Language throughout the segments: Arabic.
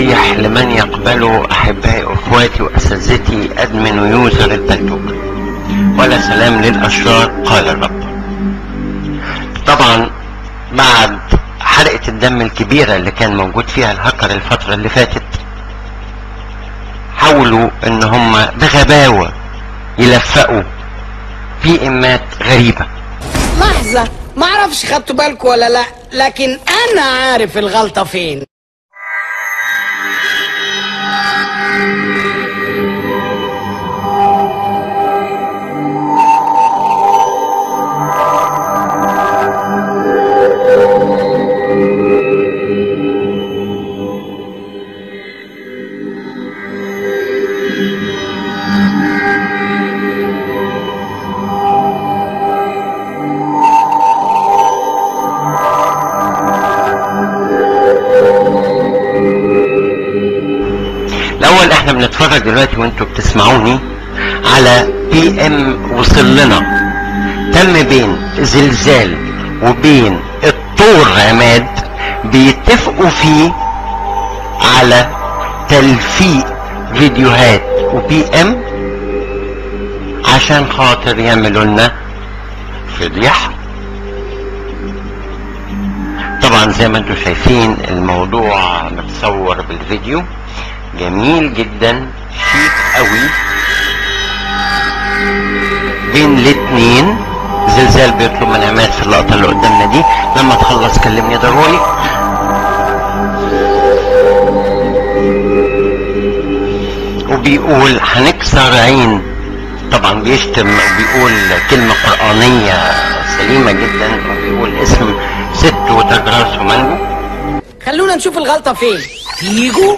المسيح لمن يقبله أحبائي أخواتي وأساتذتي أدمن ويوزر البلدوك، ولا سلام للأشرار قال الرب. طبعا بعد حرقة الدم الكبيرة اللي كان موجود فيها الهكر الفترة اللي فاتت، حاولوا ان هم بغباوة يلفقوا في إيمات غريبة. لحظة، معرفش خدتوا بالكم ولا لا، لكن انا عارف الغلطة فين. احنا بنتفرج دلوقتي وانتوا بتسمعوني على PM وصل لنا تم بين زلزال وبين الطور عماد بيتفقوا فيه على تلفيق فيديوهات وPM عشان خاطر يعملوا لنا فضيحة. طبعا زي ما انتوا شايفين الموضوع متصور بالفيديو جميل جدا، شيك قوي بين الاتنين. زلزال بيطلب من عماد في اللقطة اللي قدامنا دي، لما تخلص كلمني ضروري. وبيقول هنكسر عين، طبعا بيشتم وبيقول كلمة قرآنية سليمة جدا، وبيقول اسم ست وتجراس ومانجو. خلونا نشوف الغلطة فين. تيجوا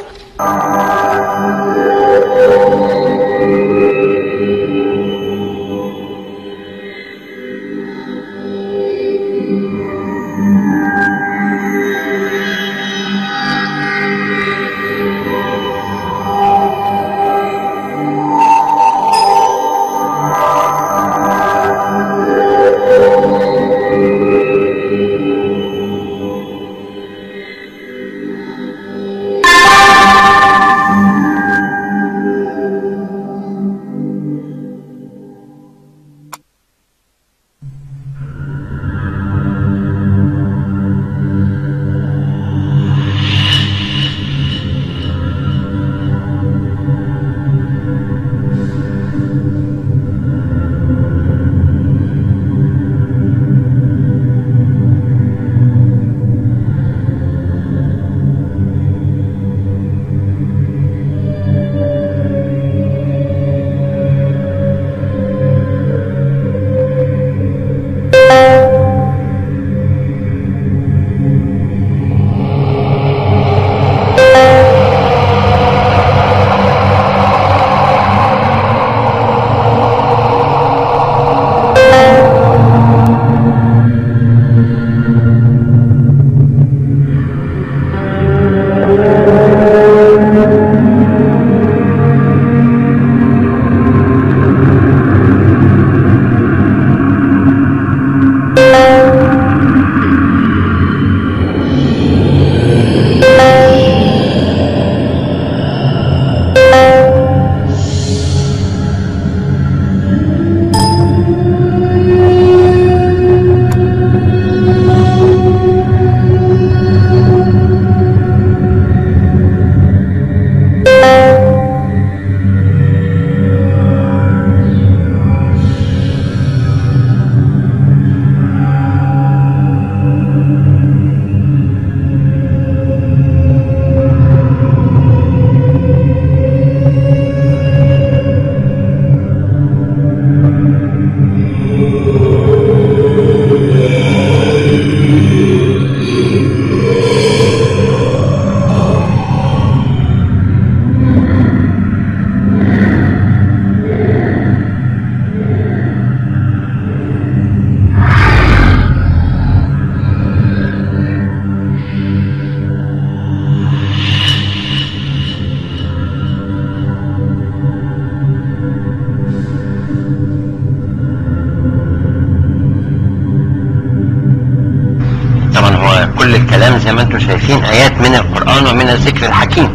كل الكلام زي ما انتم شايفين آيات من القرآن ومن الذكر الحكيم.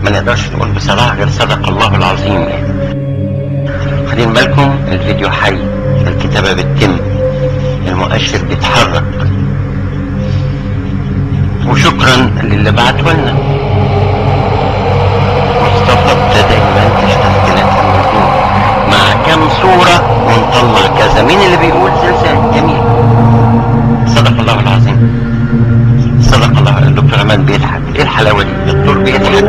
ما نقدرش نقول بصراحة غير صدق الله العظيم يعني. خلين بالكم الفيديو حي، الكتابة بتتم، المؤشر بيتحرك. وشكرا للي بعته لنا. مصطفى ابتدى يمنتج تسجيلات النجوم مع كام صورة ونطلع كذا. مين اللي بيقول؟ زلزال. جميل. صدق الله العظيم. صدق الله. الدكتور عماد بيضحك. ايه الحلاوة دي؟ الدكتور بيضحك،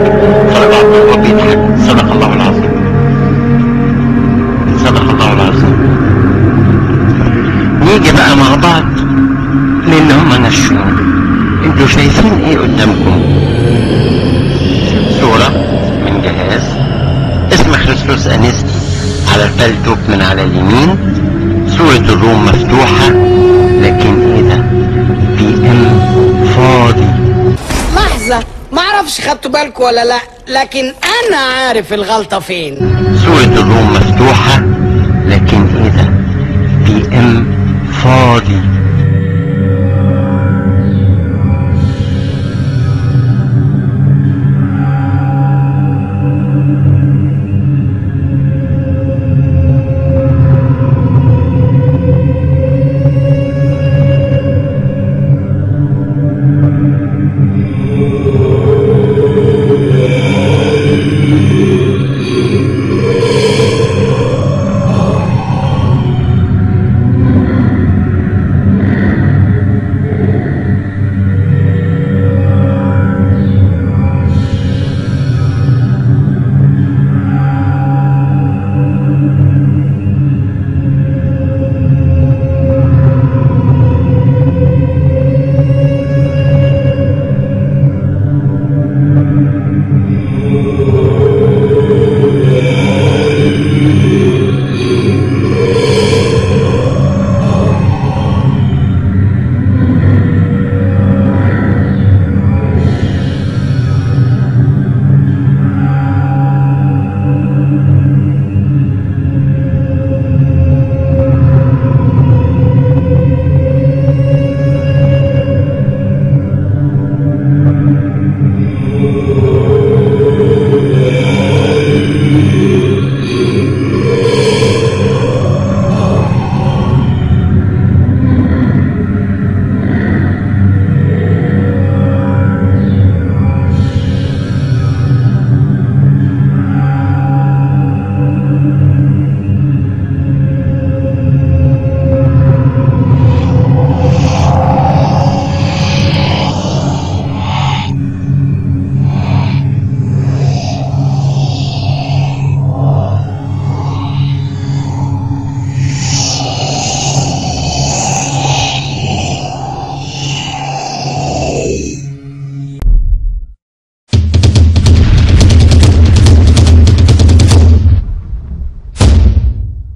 صدق الله بيضحك. صدق الله العظيم. صدق الله العظيم. نيجي بقى مع بعض للي هم نشرون. انتوا شايفين ايه قدامكم؟ صورة من جهاز اسم خريستوس انستي على البالتوب من على اليمين، صورة الروم مفتوحة، لكن ايه ده؟ بي ام فاضي. لحظة، معرفش خدتوا بالكم ولا لا، لكن انا عارف الغلطة فين. صورة الروم